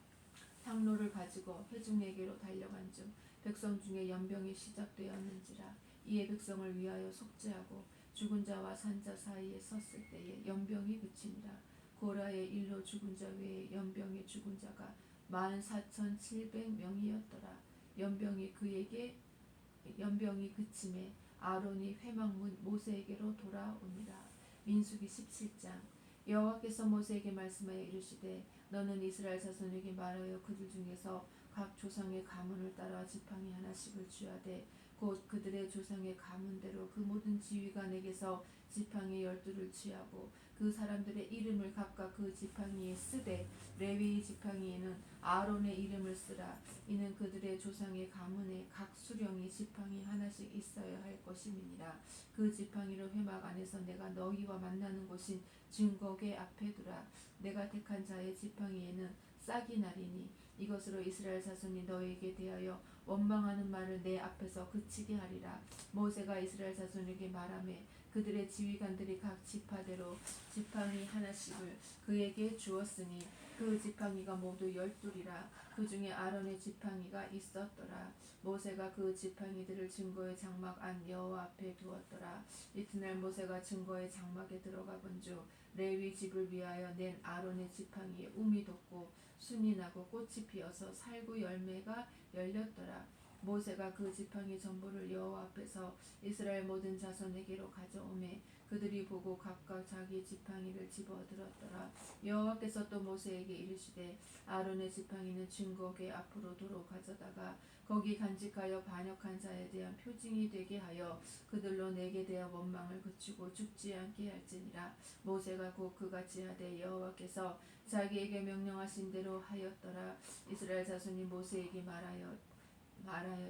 향로를 가지고 회중에게로 달려간 중 백성 중에 연병이 시작되었는지라. 이에 백성을 위하여 속죄하고 죽은 자와 산 자 사이에 섰을 때에 연병이 그치니라. 고라의 일로 죽은 자 외에 연병에 죽은 자가 14,700명이었더라. 연병이 그침에 아론이 회막문 모세에게로 돌아오니라. 민수기 17장. 여호와께서 모세에게 말씀하여 이르시되 너는 이스라엘 자손에게 말하여 그들 중에서 각 조상의 가문을 따라 지팡이 하나씩을 취하되 곧 그들의 조상의 가문대로 그 모든 지휘가 내게서 지팡이 12를 취하고 그 사람들의 이름을 각각 그 지팡이에 쓰되 레위 지팡이에는 아론의 이름을 쓰라. 이는 그들의 조상의 가문에 각 수령이 지팡이 하나씩 있어야 할 것임이니라. 그 지팡이를 회막 안에서 내가 너희와 만나는 곳인 증거궤 앞에 두라. 내가 택한 자의 지팡이에는 싹이 나리니 이것으로 이스라엘 자손이 너희에게 대하여 원망하는 말을 내 앞에서 그치게 하리라. 모세가 이스라엘 자손에게 말하매 그들의 지휘관들이 각 지파대로 지팡이 하나씩을 그에게 주었으니 그 지팡이가 모두 12이라. 그 중에 아론의 지팡이가 있었더라. 모세가 그 지팡이들을 증거의 장막 안 여호와 앞에 두었더라. 이튿날 모세가 증거의 장막에 들어가 본즉 레위 집을 위하여 낸 아론의 지팡이에 움이 돋고 순이 나고 꽃이 피어서 살구 열매가 열렸더라. 모세가 그 지팡이 전부를 여호와 앞에서 이스라엘 모든 자손에게로 가져오매 그들이 보고 각각 자기 지팡이를 집어들었더라. 여호와께서 또 모세에게 이르시되 아론의 지팡이는 증거궤 앞으로 도로 가져다가 거기 간직하여 반역한 자에 대한 표징이 되게 하여 그들로 내게 대하여 원망을 그치고 죽지 않게 할지니라. 모세가 곧 그같이 하되 여호와께서 자기에게 명령하신 대로 하였더라. 이스라엘 자손이 모세에게 말하여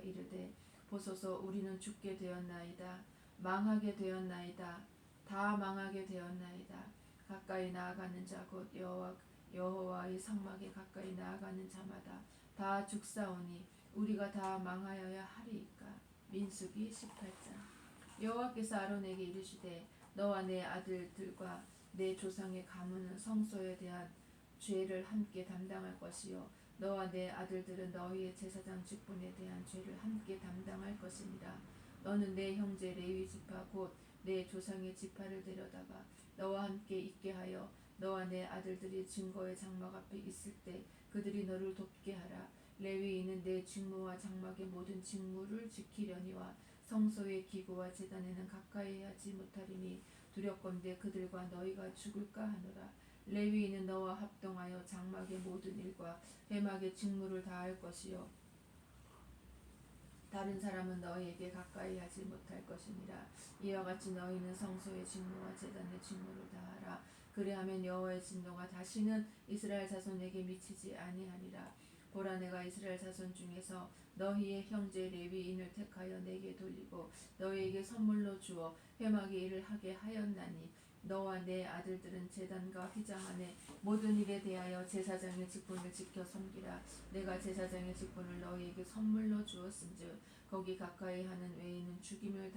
이르되 보소서 우리는 죽게 되었나이다. 망하게 되었나이다. 다 망하게 되었나이다. 가까이 나아가는 자 곧 여호와의 성막에 가까이 나아가는 자마다 다 죽사오니 우리가 다 망하여야 하리이까. 민수기 18장. 여호와께서 아론에게 이르시되 너와 내 아들들과 내 조상의 가문은 성소에 대한 죄를 함께 담당할 것이요 너와 내 아들들은 너희의 제사장 직분에 대한 죄를 함께 담당할 것이니라. 너는 내 형제 레위 지파 곧 내 조상의 지파를 데려다가 너와 함께 있게 하여 너와 내 아들들이 증거의 장막 앞에 있을 때 그들이 너를 돕게 하라. 레위인은 내 직무와 장막의 모든 직무를 지키려니와 성소의 기구와 제단에는 가까이 하지 못하리니 두렵건대 그들과 너희가 죽을까 하노라. 레위인은 너와 합동하여 장막의 모든 일과 회막의 직무를 다할 것이요 다른 사람은 너희에게 가까이 하지 못할 것이니라. 이와 같이 너희는 성소의 직무와 제단의 직무를 다하라. 그리하면 여호와의 진노가 다시는 이스라엘 자손에게 미치지 아니하리라. 보라 내가 이스라엘 자손 중에서 너희의 형제 레위인을 택하여 내게 돌리고 너희에게 선물로 주어 회막의 일을 하게 하였나니 너와 내 아들들은 제단과 휘장 안에 모든 일에 대하여 제사장의 직분을 지켜 섬기라. 내가 제사장의 직분을 너희에게 선물로 주었은즉 거기 가까이 하는 외에는 죽임을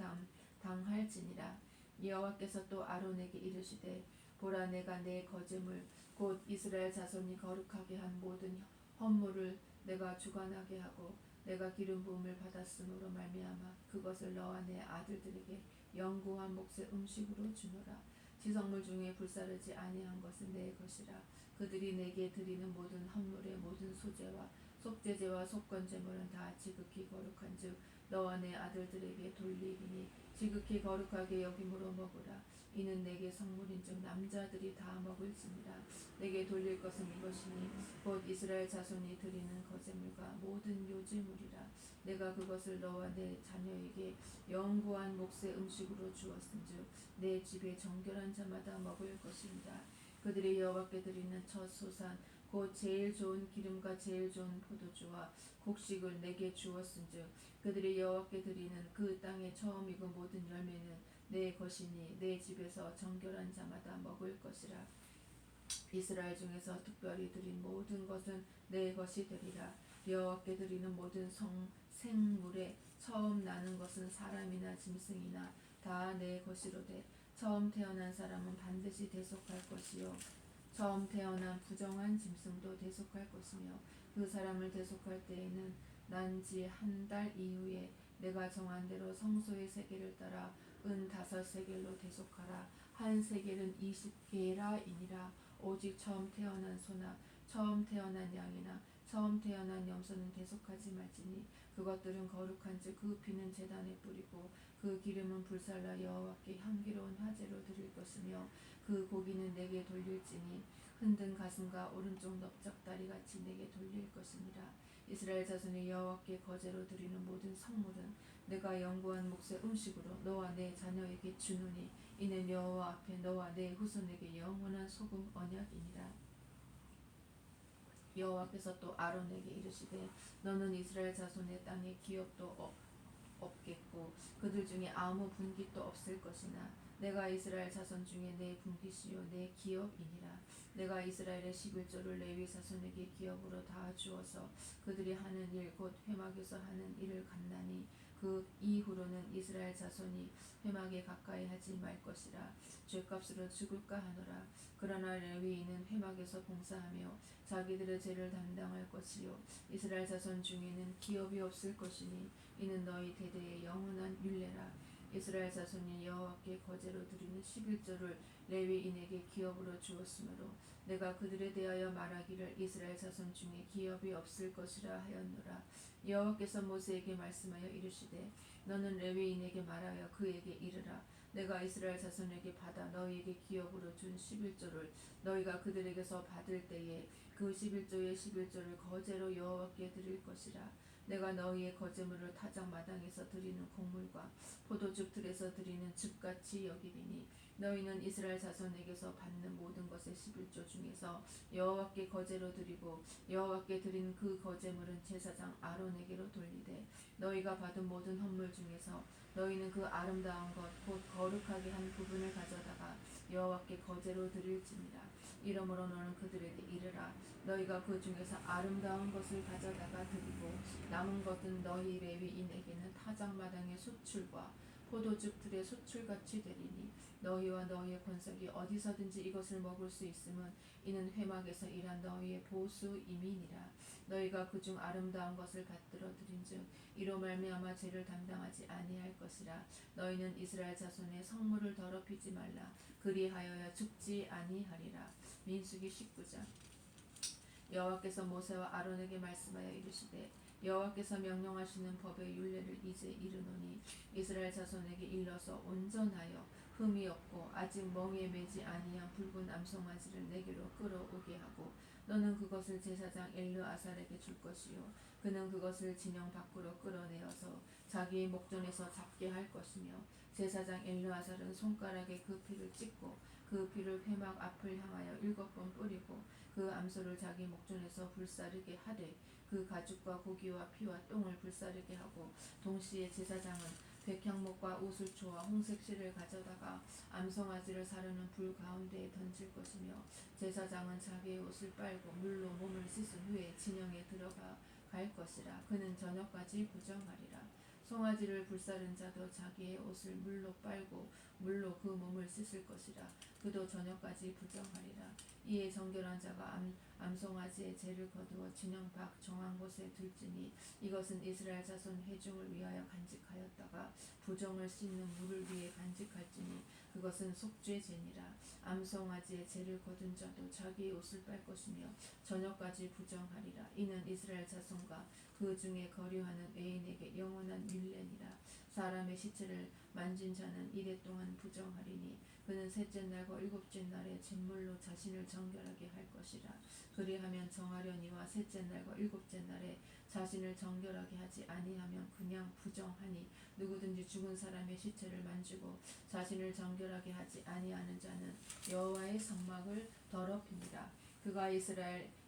당할지니라. 여호와께서 또 아론에게 이르시되 보라 내가 내 거제물 곧 이스라엘 자손이 거룩하게 한 모든 헌물을 내가 주관하게 하고 내가 기름 부음을 받았으므로 말미암아 그것을 너와 내 아들들에게 영구한 몫의 음식으로 주노라. 지성물 중에 불사르지 아니한 것은 내 것이라. 그들이 내게 드리는 모든 헌물의 모든 소제와 속죄제와 속건제물은 다 지극히 거룩한즉 너와 내 아들들에게 돌리리니 지극히 거룩하게 여김으로 먹으라. 이는 내게 성물인즉 남자들이 다 먹을지니라. 내게 돌릴 것은 이것이니 곧 이스라엘 자손이 드리는 거제물과 모든 요제물이라. 내가 그것을 너와 내 자녀에게 영구한 몫의 음식으로 주었은즉 내 집에 정결한 자마다 먹을 것이니라. 그들이 여호와께 드리는 첫 소산 곧 제일 좋은 기름과 제일 좋은 포도주와 곡식을 내게 주었은즉 그들이 여호와께 드리는 그 땅의 처음 익은 모든 열매는 내 것이니 내 집에서 정결한 자마다 먹을 것이라. 이스라엘 중에서 특별히 드린 모든 것은 내 것이 되리라. 여호와께 드리는 모든 생물에 처음 나는 것은 사람이나 짐승이나 다 내 것이로되 처음 태어난 사람은 반드시 대속할 것이요 처음 태어난 부정한 짐승도 대속할 것이며 그 사람을 대속할 때에는 난 지 한 달 이후에 내가 정한 대로 성소의 세겔을 따라 은 5세겔로 대속하라. 한 세겔은 20게라이니라. 오직 처음 태어난 소나 처음 태어난 양이나 처음 태어난 염소는 대속하지 말지니 그것들은 거룩한즉 그 피는 제단에 뿌리고 그 기름은 불살라 여호와께 향기로운 화제로 드릴 것이며 그 고기는 내게 돌릴지니 흔든 가슴과 오른쪽 넓적다리 같이 내게 돌릴 것이니라. 이스라엘 자손이 여호와께 거제로 드리는 모든 성물은 내가 연구한 몫의 음식으로 너와 내 자녀에게 주노니 이는 여호와 앞에 너와 내 후손에게 영원한 소금 언약이니라. 여호와께서 또 아론에게 이르시되 너는 이스라엘 자손의 땅에 기업도 없겠고 그들 중에 아무 분깃도 없을 것이나 내가 이스라엘 자손 중에 내 분깃이요 내 기업이니라. 내가 이스라엘의 11조를 레위 자손에게 기업으로 다 주어서 그들이 하는 일 곧 회막에서 하는 일을 갖나니 그 이후로는 이스라엘 자손이 회막에 가까이 하지 말 것이라. 죗값으로 죽을까 하노라. 그러나 레위인은 회막에서 봉사하며 자기들의 죄를 담당할 것이요 이스라엘 자손 중에는 기업이 없을 것이니 이는 너희 대대의 영원한 율례라. 이스라엘 자손이 여호와께 거제로 드리는 11조를 레위인에게 기업으로 주었으므로 내가 그들에 대하여 말하기를 이스라엘 자손 중에 기업이 없을 것이라 하였노라. 여호와께서 모세에게 말씀하여 이르시되 너는 레위인에게 말하여 그에게 이르라. 내가 이스라엘 자손에게 받아 너희에게 기업으로 준 11조를 너희가 그들에게서 받을 때에 그 11조의 11조를 거제로 여호와께 드릴 것이라. 내가 너희의 거제물을 타작 마당에서 드리는 곡물과 포도즙 들에서 드리는 즙같이 여기리니 너희는 이스라엘 자손에게서 받는 모든 것의 11조 중에서 여호와께 거제로 드리고 여호와께 드린 그 거제물은 제사장 아론에게로 돌리되 너희가 받은 모든 헌물 중에서 너희는 그 아름다운 것 곧 거룩하게 한 부분을 가져다가 여호와께 거제로 드릴지니라. 이러므로 너는 그들에게 이르라. 너희가 그 중에서 아름다운 것을 가져다가 드리고 남은 것은 너희 레위인에게는 타작마당의 소출과 포도즙 들의 소출같이 되리니 너희와 너희의 권속이 어디서든지 이것을 먹을 수 있음은 이는 회막에서 일한 너희의 보수임이니라. 너희가 그중 아름다운 것을 받들어 드린즉 이로 말미암아 죄를 담당하지 아니할 것이라. 너희는 이스라엘 자손의 성물을 더럽히지 말라. 그리하여야 죽지 아니하리라. 민수기 19장. 여호와께서 모세와 아론에게 말씀하여 이르시되 여호와께서 명령하시는 법의 율례를 이제 이르노니 이스라엘 자손에게 일러서 온전하여 흠이 없고 아직 멍에 매지 아니한 붉은 암송아지를 내게로 끌어오게 하고 너는 그것을 제사장 엘르아살에게 줄 것이요 그는 그것을 진영 밖으로 끌어내어서 자기의 목전에서 잡게 할 것이며 제사장 엘르아살은 손가락에 그 피를 찍고 그 피를 회막 앞을 향하여 7번 뿌리고 그 암소를 자기 목전에서 불사르게 하되 그 가죽과 고기와 피와 똥을 불사르게 하고 동시에 제사장은 백향목과 우슬초와 홍색실을 가져다가 암송아지를 사르는 불 가운데에 던질 것이며 제사장은 자기의 옷을 빨고 물로 몸을 씻은 후에 진영에 들어가 갈 것이라. 그는 저녁까지 부정하리라. 송아지를 불사른 자도 자기의 옷을 물로 빨고 물로 그 몸을 씻을 것이라. 그도 저녁까지 부정하리라. 이에 정결한 자가 암송아지의 죄를 거두어 진영 밖 정한 곳에 둘지니 이것은 이스라엘 자손 회중을 위하여 간직하였다가 부정을 씻는 물을 위해 간직할지니 그것은 속죄죄니라. 암송아지의 죄를 거둔 자도 자기의 옷을 빨 것이며 저녁까지 부정하리라. 이는 이스라엘 자손과 그 중에 거류하는 외인에게 영원한 율례니라. 사람의 시체를 만진 자는 이래 동안 부정하리니 그는 셋째 날과 일곱째 날에 진물로 자신을 정결하게 할 것이라. 그리하면 정하려니와 셋째 날과 일곱째 날에 자신을 정결하게 하지 아니하면 그냥 부정하니 누구든지 죽은 사람의 시체를 만지고 자신을 정결하게 하지 아니하는 자는 여호와의 성막을 더럽힙니다. 그가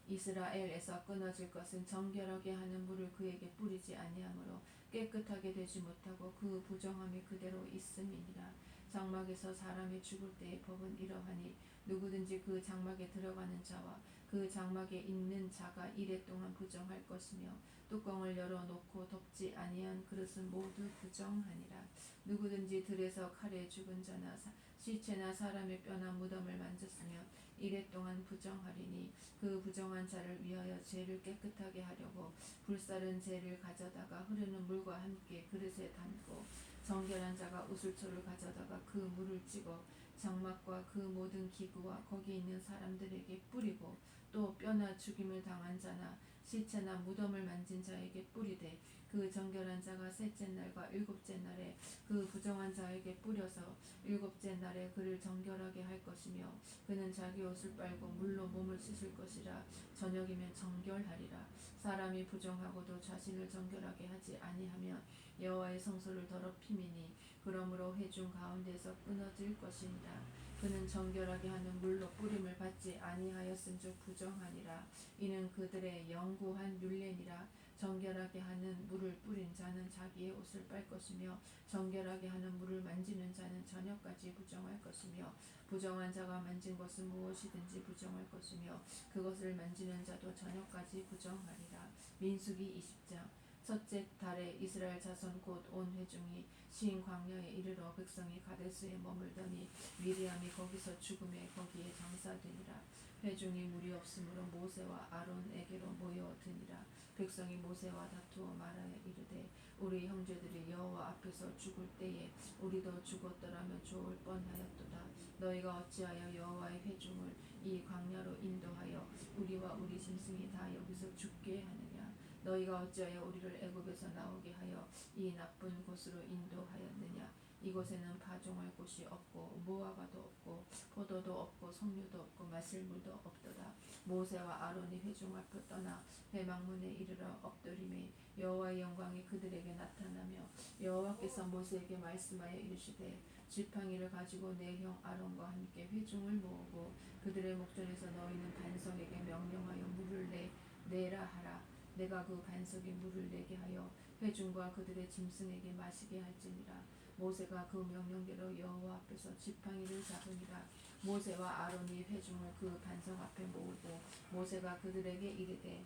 이스라엘에서 끊어질 것은 정결하게 하는 물을 그에게 뿌리지 아니하므로 깨끗하게 되지 못하고 그 부정함이 그대로 있음이니라. 장막에서 사람이 죽을 때의 법은 이러하니 누구든지 그 장막에 들어가는 자와 그 장막에 있는 자가 이래 동안 부정할 것이며 뚜껑을 열어놓고 덮지 아니한 그릇은 모두 부정하니라. 누구든지 들에서 칼에 죽은 자나 시체나 사람의 뼈나 무덤을 만졌으면 이래 동안 부정하리니 그 부정한 자를 위하여 죄를 깨끗하게 하려고 불사른 재를 가져다가 흐르는 물과 함께 그릇에 담고 정결한 자가 우슬초를 가져다가 그 물을 찍어 장막과 그 모든 기구와 거기 있는 사람들에게 뿌리고 또 뼈나 죽임을 당한 자나 시체나 무덤을 만진 자에게 뿌리되 그 정결한 자가 셋째 날과 일곱째 날에 그 부정한 자에게 뿌려서 일곱째 날에 그를 정결하게 할 것이며 그는 자기 옷을 빨고 물로 몸을 씻을 것이라 저녁이면 정결하리라. 사람이 부정하고도 자신을 정결하게 하지 아니하면 여호와의 성소를 더럽힘이니 그러므로 회중 가운데서 끊어질 것이니라. 그는 정결하게 하는 물로 뿌림을 받지 아니하였은즉 부정하니라. 이는 그들의 영구한 율례니라. 정결하게 하는 물을 뿌린 자는 자기의 옷을 빨 것이며 정결하게 하는 물을 만지는 자는 저녁까지 부정할 것이며 부정한 자가 만진 것은 무엇이든지 부정할 것이며 그것을 만지는 자도 저녁까지 부정하리라. 민수기 20장. 첫째 달에 이스라엘 자손 곧 온 회중이 신 광야에 이르러 백성이 가데스에 머물더니 미리암이 거기서 죽음에 거기에 장사되니라. 회중이 물이 없으므로 모세와 아론에게로 모여드니라. 백성이 모세와 다투어 말하여 이르되 우리 형제들이 여호와 앞에서 죽을 때에 우리도 죽었더라면 좋을 뻔하였도다. 너희가 어찌하여 여호와의 회중을 이 광야로 인도하여 우리와 우리 짐승이 다 여기서 죽게 하느냐. 너희가 어찌하여 우리를 애굽에서 나오게 하여 이 나쁜 곳으로 인도하였느냐. 이곳에는 파종할 곳이 없고 무화과도 없고 포도도 없고 석류도 없고 마실 물도 없도다. 모세와 아론이 회중 앞을 떠나 회막문에 이르러 엎드리매 여호와의 영광이 그들에게 나타나며 여호와께서 모세에게 말씀하여 이르시되 지팡이를 가지고 내 형 아론과 함께 회중을 모으고 그들의 목전에서 너희는 반석에게 명령하여 물을 내라 하라. 내가 그 반석에 물을 내게 하여 회중과 그들의 짐승에게 마시게 할지니라. 모세가 그 명령대로 여호와 앞에서 지팡이를 잡으니라. 모세와 아론이 회중을 그 반석 앞에 모으고 모세가 그들에게 이르되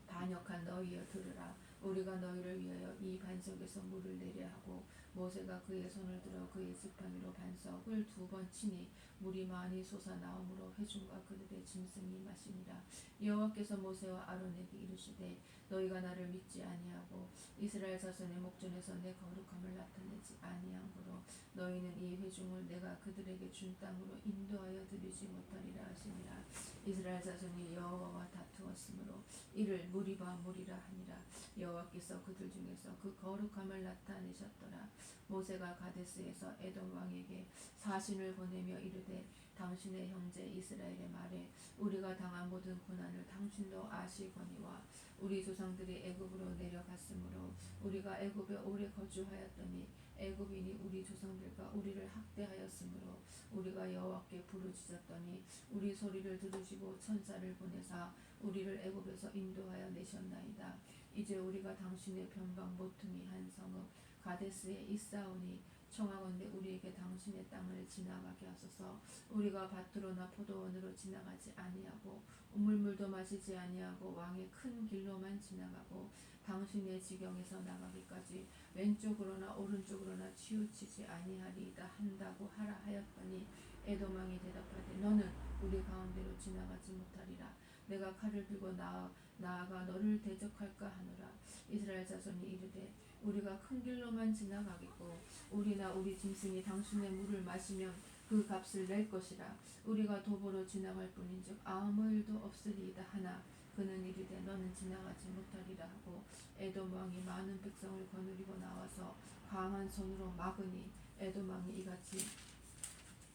반역한 너희여 들으라. 우리가 너희를 위하여 이 반석에서 물을 내려 하고 모세가 그의 손을 들어 그의 지팡이로 반석을 2번 치니 물이 많이 솟아나오므로 회중과 그들의 짐승이 마시니라. 여호와께서 모세와 아론에게 이르시되 너희가 나를 믿지 아니하고 이스라엘 자손의 목전에서 내 거룩함을 나타내지 아니하므로 너희는 이 회중을 내가 그들에게 준 땅으로 인도하여 드리지 못하리라 하시니라. 이스라엘 자손이 여호와와 다투었으므로 이를 무리바 무리라 하니라. 여호와께서 그들 중에서 그 거룩함을 나타내셨더라. 모세가 가데스에서 에돔 왕에게 사신을 보내며 이르되 당신의 형제 이스라엘의 말에 우리가 당한 모든 고난을 당신도 아시거니와 우리 조상들이 애굽으로 내려갔으므로 우리가 애굽에 오래 거주하였더니 애굽인이 우리 조상들과 우리를 학대하였으므로 우리가 여호와께 부르짖었더니 우리 소리를 들으시고 천사를 보내사 우리를 애굽에서 인도하여 내셨나이다. 이제 우리가 당신의 변방 모퉁이 한 성읍 가데스에 있사오니 청하건대 우리에게 당신의 땅을 지나가게 하소서. 우리가 밭으로나 포도원으로 지나가지 아니하고 우물물도 마시지 아니하고 왕의 큰 길로만 지나가고 당신의 지경에서 나가기까지 왼쪽으로나 오른쪽으로나 치우치지 아니하리이다 한다고 하라 하였더니 에돔 왕이 대답하되 너는 우리 가운데로 지나가지 못하리라. 내가 칼을 들고 나아가 너를 대적할까 하노라. 이스라엘 자손이 이르되 우리가 큰 길로만 지나가겠고 우리나 우리 짐승이 당신의 물을 마시면 그 값을 낼 것이라. 우리가 도보로 지나갈 뿐인즉 아무 일도 없으리이다 하나 그는 이르되 너는 지나가지 못하리라 하고 에돔 왕이 많은 백성을 거느리고 나와서 강한 손으로 막으니 에돔 왕이 이같이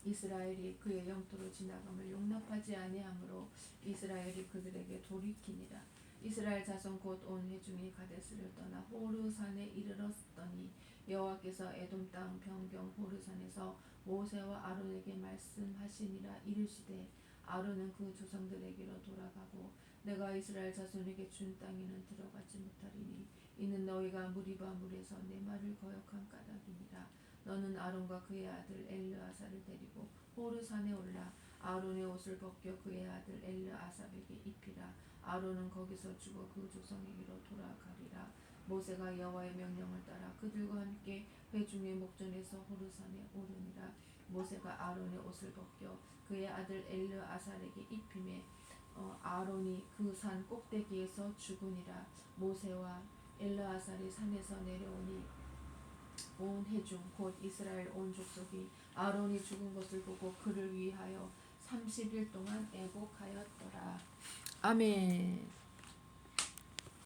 이스라엘이 그의 영토로 지나감을 용납하지 아니하므로 이스라엘이 그들에게 돌이키니라. 이스라엘 자손 곧 온 회중이 가데스를 떠나 호르산에 이르렀더니 여호와께서 에돔 땅 변경 호르산에서 모세와 아론에게 말씀하시니라. 이르시되 아론은 그 조상들에게로 돌아가고 내가 이스라엘 자손에게 준 땅에는 들어가지 못하리니 이는 너희가 무리바 물에서 내 말을 거역한 까닭이니라. 너는 아론과 그의 아들 엘르아사를 데리고 호르산에 올라 아론의 옷을 벗겨 그의 아들 엘르아삽에게 입히라. 아론은 거기서 죽어 그 조상에게로 돌아가리라. 모세가 여호와의 명령을 따라 그들과 함께 회중의 목전에서 호르산에 오르니라. 모세가 아론의 옷을 벗겨 그의 아들 엘르아살에게 입히매 아론이 그 산 꼭대기에서 죽으니라. 모세와 엘르아살이 산에서 내려오니 온 회중 곧 이스라엘 온 족속이 아론이 죽은 것을 보고 그를 위하여 30일 동안 애곡하였더라. 아멘.